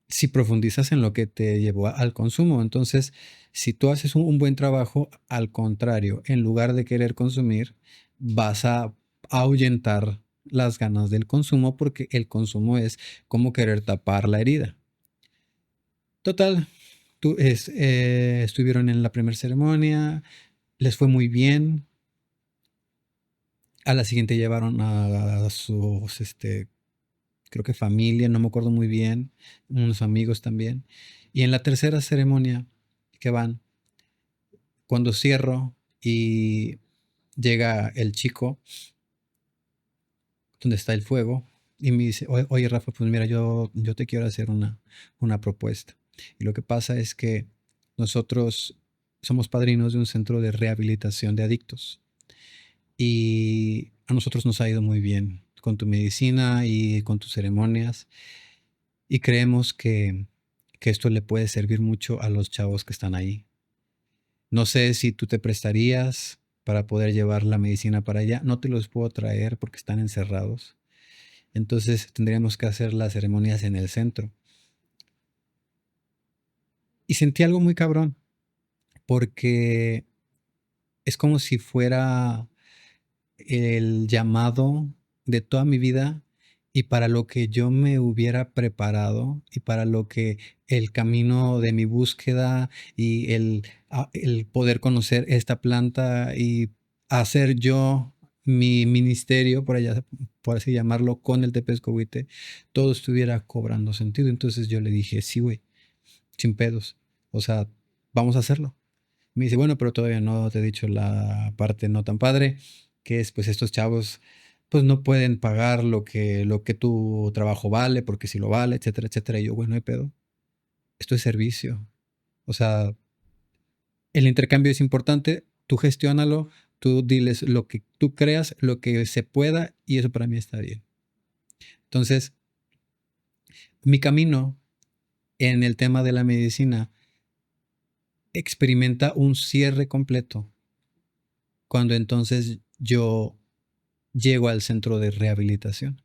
si profundizas en lo que te llevó al consumo. Entonces, si tú haces un buen trabajo, al contrario, en lugar de querer consumir, vas a ahuyentar las ganas del consumo porque el consumo es como querer tapar la herida. Total, estuvieron en la primera ceremonia, les fue muy bien. A la siguiente llevaron a sus, creo que familia, no me acuerdo muy bien, unos amigos también. Y en la tercera ceremonia que van, cuando cierro y llega el chico donde está el fuego y me dice, oye Rafa, pues mira, yo te quiero hacer una propuesta. Y lo que pasa es que nosotros somos padrinos de un centro de rehabilitación de adictos y a nosotros nos ha ido muy bien con tu medicina y con tus ceremonias y creemos que esto le puede servir mucho a los chavos que están ahí. No sé si tú te prestarías para poder llevar la medicina para allá. No te los puedo traer porque están encerrados. Entonces tendríamos que hacer las ceremonias en el centro. Y sentí algo muy cabrón porque es como si fuera el llamado de toda mi vida y para lo que yo me hubiera preparado y para lo que el camino de mi búsqueda y el poder conocer esta planta y hacer yo mi ministerio, por allá, por así llamarlo, con el Tepezcohuite, todo estuviera cobrando sentido. Entonces yo le dije, sí, güey, sin pedos. O sea, vamos a hacerlo. Me dice, bueno, pero todavía no te he dicho la parte no tan padre, que es pues estos chavos pues no pueden pagar lo que tu trabajo vale, porque si lo vale, etcétera, etcétera. Y yo, bueno, no hay pedo. Esto es servicio. O sea, el intercambio es importante, tú gestiónalo, tú diles lo que tú creas, lo que se pueda, y eso para mí está bien. Entonces, mi camino en el tema de la medicina experimenta un cierre completo cuando entonces yo llego al centro de rehabilitación.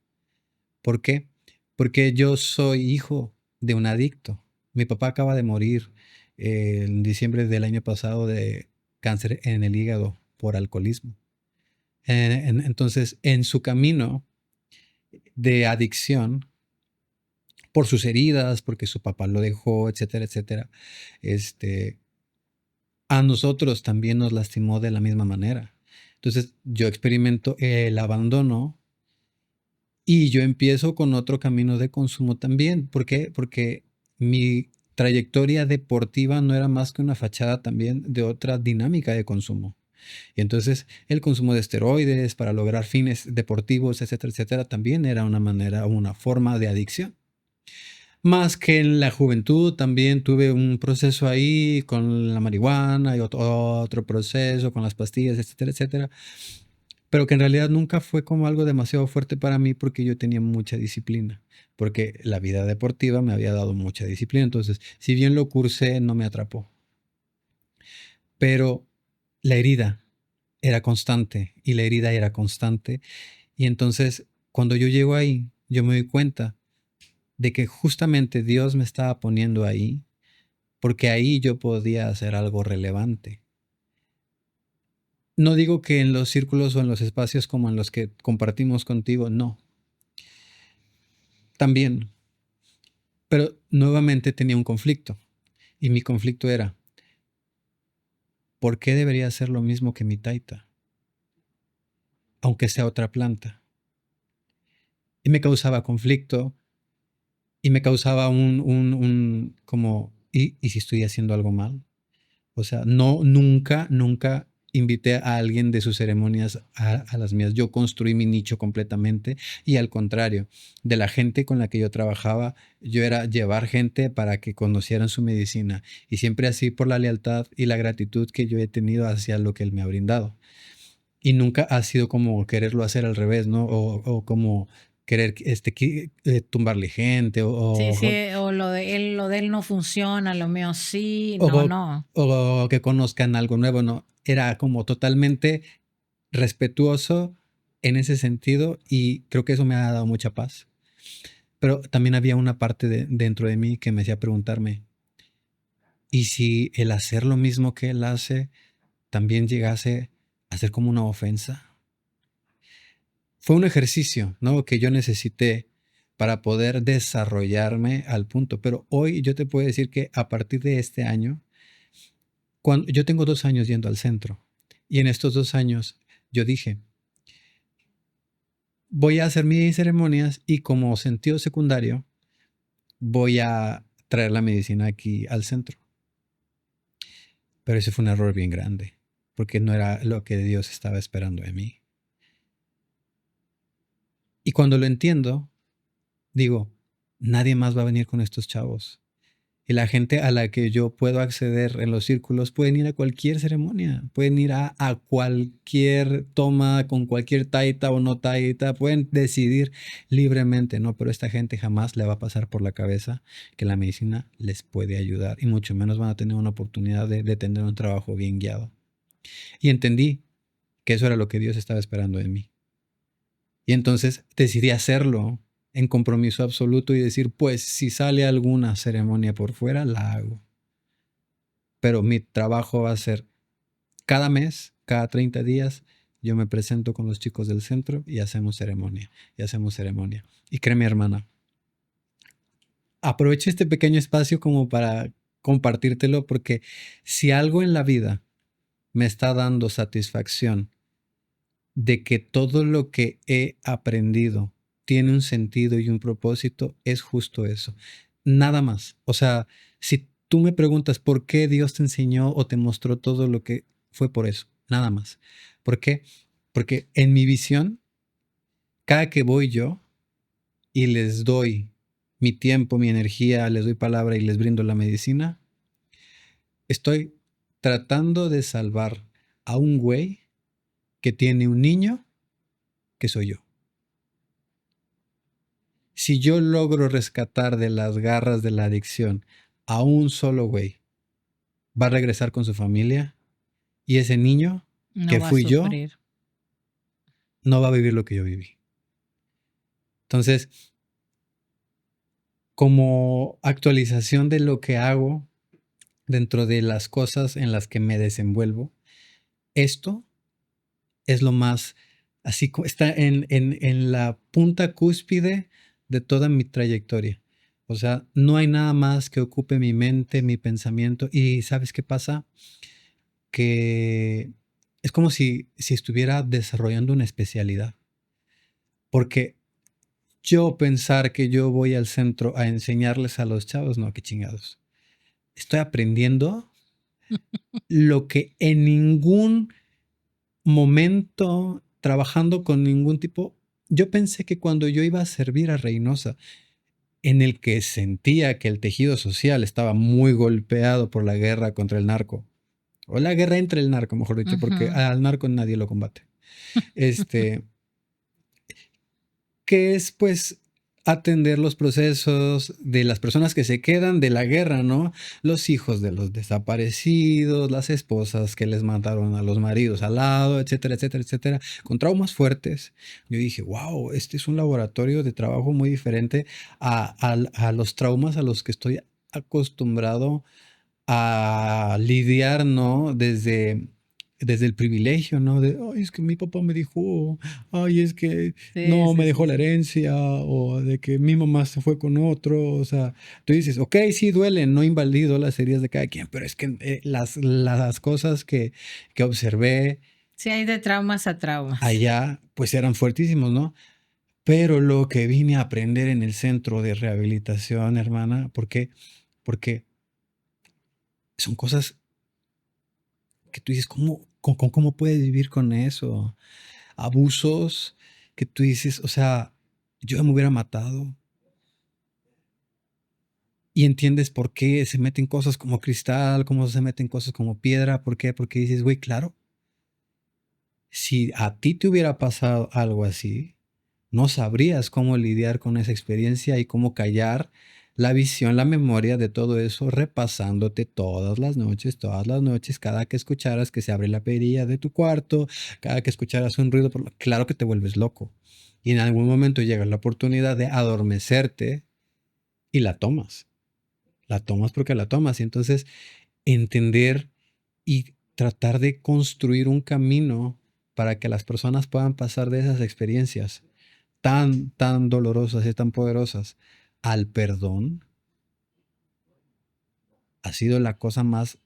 ¿Por qué? Porque yo soy hijo de un adicto. Mi papá acaba de morir en diciembre del año pasado de cáncer en el hígado por alcoholismo. Entonces, en su camino de adicción, por sus heridas, porque su papá lo dejó, etcétera, etcétera, a nosotros también nos lastimó de la misma manera. Entonces, yo experimento el abandono y yo empiezo con otro camino de consumo también. ¿Por qué? Porque mi trayectoria deportiva no era más que una fachada también de otra dinámica de consumo. Y entonces el consumo de esteroides para lograr fines deportivos, etcétera, etcétera, también era una manera, una forma de adicción. Más que en la juventud también tuve un proceso ahí con la marihuana y otro proceso con las pastillas, etcétera, etcétera. Pero que en realidad nunca fue como algo demasiado fuerte para mí porque yo tenía mucha disciplina, porque la vida deportiva me había dado mucha disciplina. Entonces, si bien lo cursé, no me atrapó. Pero la herida era constante y la herida era constante. Y entonces, cuando yo llego ahí, yo me doy cuenta de que justamente Dios me estaba poniendo ahí porque ahí yo podía hacer algo relevante. No digo que en los círculos o en los espacios como en los que compartimos contigo, no. También. Pero nuevamente tenía un conflicto. Y mi conflicto era, ¿por qué debería hacer lo mismo que mi taita? Aunque sea otra planta. Y me causaba conflicto y me causaba como, ¿y si estoy haciendo algo mal? O sea, no, nunca invité a alguien de sus ceremonias a las mías. Yo construí mi nicho completamente y al contrario, de la gente con la que yo trabajaba, yo era llevar gente para que conocieran su medicina y siempre así por la lealtad y la gratitud que yo he tenido hacia lo que él me ha brindado. Y nunca ha sido como quererlo hacer al revés, ¿no? O como querer tumbarle gente Sí, sí, o lo de él no funciona, lo mío sí, no, o, no. o que conozcan algo nuevo, no. Era como totalmente respetuoso en ese sentido y creo que eso me ha dado mucha paz. Pero también había una parte dentro de mí que me hacía preguntarme, ¿y si el hacer lo mismo que él hace también llegase a ser como una ofensa? fue un ejercicio, ¿no? Que yo necesité para poder desarrollarme al punto. Pero hoy yo te puedo decir que a partir de este año, cuando yo tengo 2 años yendo al centro, y en estos 2 años yo dije, voy a hacer mis ceremonias y como sentido secundario voy a traer la medicina aquí al centro. Pero ese fue un error bien grande, porque no era lo que Dios estaba esperando de mí. Y cuando lo entiendo, digo, nadie más va a venir con estos chavos. Y la gente a la que yo puedo acceder en los círculos pueden ir a cualquier ceremonia, pueden ir a cualquier toma con cualquier taita o no taita, pueden decidir libremente, ¿no? Pero esta gente jamás le va a pasar por la cabeza que la medicina les puede ayudar y mucho menos van a tener una oportunidad de tener un trabajo bien guiado. Y entendí que eso era lo que Dios estaba esperando de mí. Y entonces decidí hacerlo en compromiso absoluto y decir, pues si sale alguna ceremonia por fuera, la hago. Pero mi trabajo va a ser cada mes, cada 30 días, yo me presento con los chicos del centro y hacemos ceremonia, y hacemos ceremonia. Y créeme, hermana, aprovecho este pequeño espacio como para compartírtelo, porque si algo en la vida me está dando satisfacción de que todo lo que he aprendido tiene un sentido y un propósito, es justo eso. Nada más. O sea, si tú me preguntas por qué Dios te enseñó o te mostró todo lo que fue por eso, nada más. ¿Por qué? Porque en mi visión, cada que voy yo y les doy mi tiempo, mi energía, les doy palabra y les brindo la medicina, estoy tratando de salvar a un güey que tiene un niño que soy yo. Si yo logro rescatar de las garras de la adicción a un solo güey, va a regresar con su familia y ese niño No que va a fui yo sufrir. no va a vivir lo que yo viví. Entonces, como actualización de lo que hago dentro de las cosas en las que me desenvuelvo, esto es lo más, así está en la punta cúspide de toda mi trayectoria. O sea, no hay nada más que ocupe mi mente, mi pensamiento. Y ¿sabes qué pasa? Que es como si estuviera desarrollando una especialidad. Porque yo pensar que yo voy al centro a enseñarles a los chavos, no, qué chingados. Estoy aprendiendo lo que en ningún momento trabajando con ningún tipo, yo pensé que cuando yo iba a servir a Reynosa, en el que sentía que el tejido social estaba muy golpeado por la guerra contra el narco, o la guerra entre el narco, mejor dicho, porque Ujú. al narco nadie lo combate. Este, que es pues atender los procesos de las personas que se quedan de la guerra, ¿no? Los hijos de los desaparecidos, las esposas que les mataron a los maridos al lado, etcétera, etcétera, etcétera, con traumas fuertes. Yo dije, wow, este es un laboratorio de trabajo muy diferente a los traumas a los que estoy acostumbrado a lidiar, ¿no? Desde el privilegio, ¿no? De, ay, es que mi papá me dijo, ay, es que Sí, no me sí, dejó sí, la sí. herencia, o de que mi mamá se fue con otro, o sea, tú dices, ok, sí duelen, no invalido las heridas de cada quien, pero es que las cosas que observé Sí, hay de traumas a traumas. allá, pues eran fuertísimos, ¿no? Pero lo que vine a aprender en el centro de rehabilitación, hermana, ¿por qué? Porque son cosas que tú dices, ¿cómo puedes vivir con eso? Abusos que tú dices, o sea, yo me hubiera matado. Y entiendes por qué se meten cosas como cristal, cómo se meten cosas como piedra. ¿Por qué? Porque dices, güey, claro, si a ti te hubiera pasado algo así, no sabrías cómo lidiar con esa experiencia y cómo callar la visión, la memoria de todo eso, repasándote todas las noches, cada que escucharas que se abre la perilla de tu cuarto, cada que escucharas un ruido, claro que te vuelves loco. Y en algún momento llega la oportunidad de adormecerte y la tomas. La tomas porque la tomas. Y entonces entender y tratar de construir un camino para que las personas puedan pasar de esas experiencias tan dolorosas y tan poderosas al perdón, ha sido la cosa más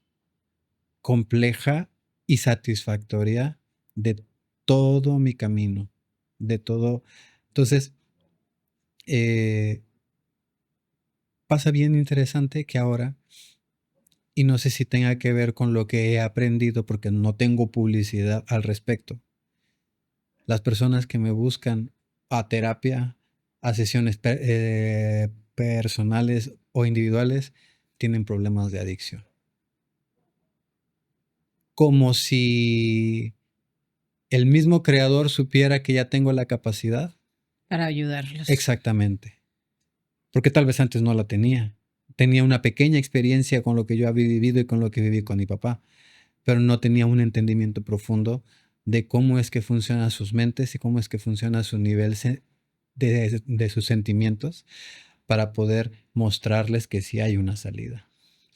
compleja y satisfactoria de todo mi camino, de todo. Entonces, pasa bien interesante que ahora, y no sé si tenga que ver con lo que he aprendido porque no tengo publicidad al respecto, las personas que me buscan a terapia, a sesiones personales o individuales, tienen problemas de adicción. Como si el mismo creador supiera que ya tengo la capacidad. Para ayudarlos. Exactamente. Porque tal vez antes no la tenía. Tenía una pequeña experiencia con lo que yo había vivido y con lo que viví con mi papá, pero no tenía un entendimiento profundo de cómo es que funcionan sus mentes y cómo es que funciona su nivel de sus sentimientos para poder mostrarles que sí hay una salida.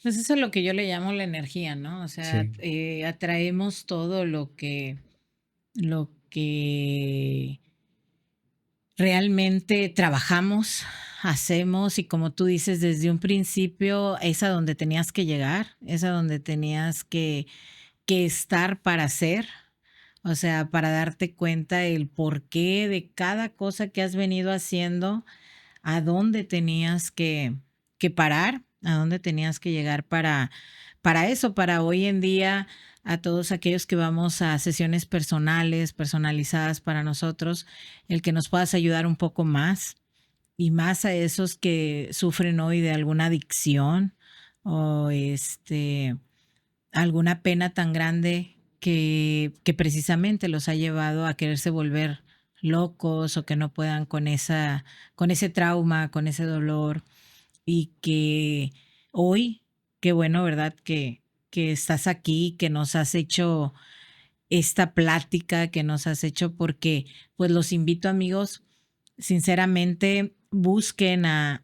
Pues eso es lo que yo le llamo la energía, ¿no? O sea, Sí. atraemos todo lo que realmente trabajamos, hacemos, y como tú dices, desde un principio es a donde tenías que llegar, es a donde tenías que estar para hacer. O sea, para darte cuenta el porqué de cada cosa que has venido haciendo, a dónde tenías que parar, a dónde tenías que llegar para eso, para hoy en día, a todos aquellos que vamos a sesiones personales, personalizadas para nosotros, el que nos puedas ayudar un poco más, y más a esos que sufren hoy de alguna adicción o alguna pena tan grande que precisamente los ha llevado a quererse volver locos, o que no puedan con ese trauma, con ese dolor, y que hoy, qué bueno, ¿verdad? Que estás aquí, que nos has hecho esta plática, que nos has hecho, porque pues los invito, amigos, sinceramente, busquen a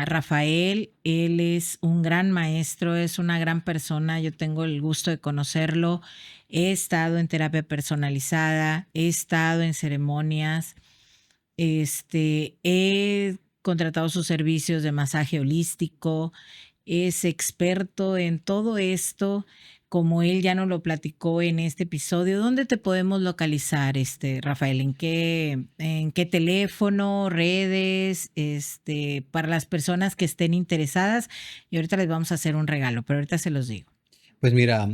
Rafael. Él es un gran maestro, es una gran persona. Yo tengo el gusto de conocerlo. He estado en terapia personalizada, he estado en ceremonias, he contratado sus servicios de masaje holístico, es experto en todo esto, como él ya nos lo platicó en este episodio. ¿Dónde te podemos localizar, Rafael? ¿En qué teléfono, redes, para las personas que estén interesadas? Y ahorita les vamos a hacer un regalo, pero ahorita se los digo. Pues mira,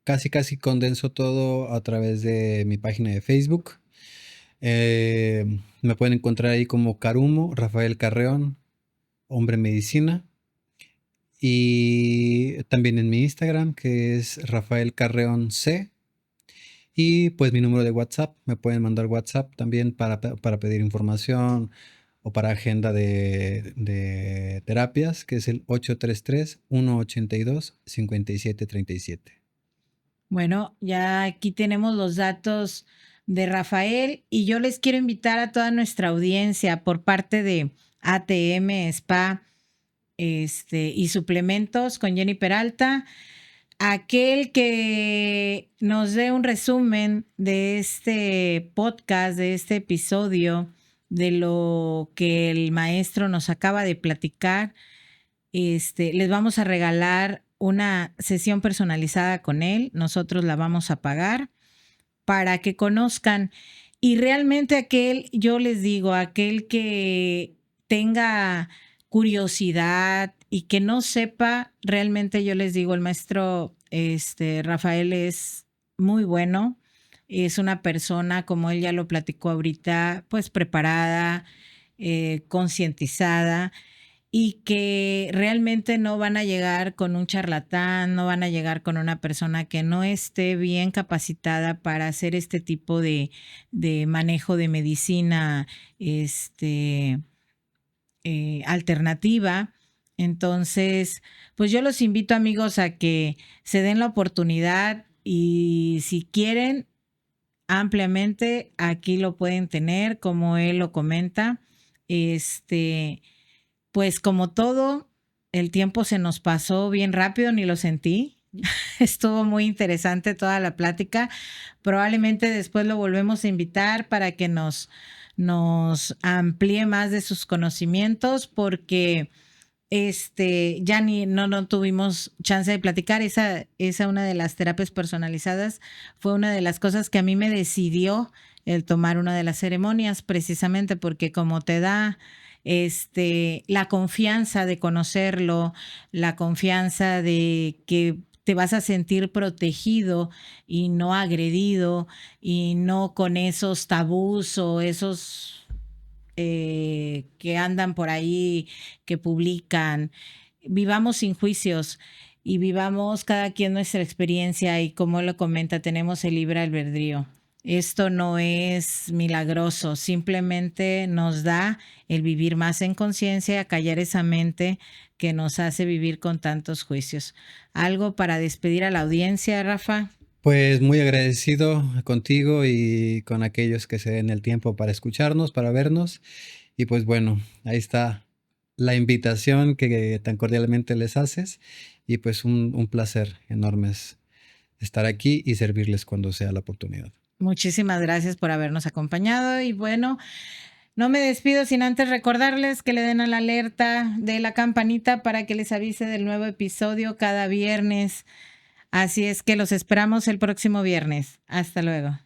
casi condenso todo a través de mi página de Facebook. Me pueden encontrar ahí como Carumo, Rafael Carreón, Hombre Medicina. Y también en mi Instagram, que es Rafael Carreón C. Y pues mi número de WhatsApp, me pueden mandar WhatsApp también para pedir información o para agenda de terapias, que es el 833-182-5737. Bueno, ya aquí tenemos los datos de Rafael, y yo les quiero invitar a toda nuestra audiencia por parte de ATM Spa y suplementos con Jenny Peralta, aquel que nos dé un resumen de este podcast, de este episodio, de lo que el maestro nos acaba de platicar. Les vamos a regalar una sesión personalizada con él. Nosotros la vamos a pagar para que conozcan. Y realmente yo les digo, aquel que tenga curiosidad y que no sepa, realmente yo les digo, el maestro Rafael es muy bueno. Es una persona, como él ya lo platicó ahorita, pues preparada, concientizada, y que realmente no van a llegar con un charlatán, no van a llegar con una persona que no esté bien capacitada para hacer este tipo de manejo de medicina alternativa. Entonces, pues yo los invito, amigos, a que se den la oportunidad, y si quieren ampliamente, aquí lo pueden tener, como él lo comenta. Pues como todo, el tiempo se nos pasó bien rápido, ni lo sentí. Estuvo muy interesante toda la plática. Probablemente después lo volvemos a invitar para que nos amplíe más de sus conocimientos, porque ya no tuvimos chance de platicar. Esa una de las terapias personalizadas fue una de las cosas que a mí me decidió el tomar una de las ceremonias, precisamente porque como te da la confianza de conocerlo, la confianza de que te vas a sentir protegido y no agredido y no con esos tabús o esos que andan por ahí, que publican. Vivamos sin juicios y vivamos cada quien nuestra experiencia, y como lo comenta, tenemos el libre albedrío. Esto no es milagroso, simplemente nos da el vivir más en conciencia, callar esa mente que nos hace vivir con tantos juicios. ¿Algo para despedir a la audiencia, Rafa? Pues muy agradecido contigo y con aquellos que se den el tiempo para escucharnos, para vernos. Y pues bueno, ahí está la invitación que tan cordialmente les haces. Y pues un placer enorme estar aquí y servirles cuando sea la oportunidad. Muchísimas gracias por habernos acompañado, y bueno, no me despido sin antes recordarles que le den a la alerta de la campanita para que les avise del nuevo episodio cada viernes. Así es que los esperamos el próximo viernes. Hasta luego.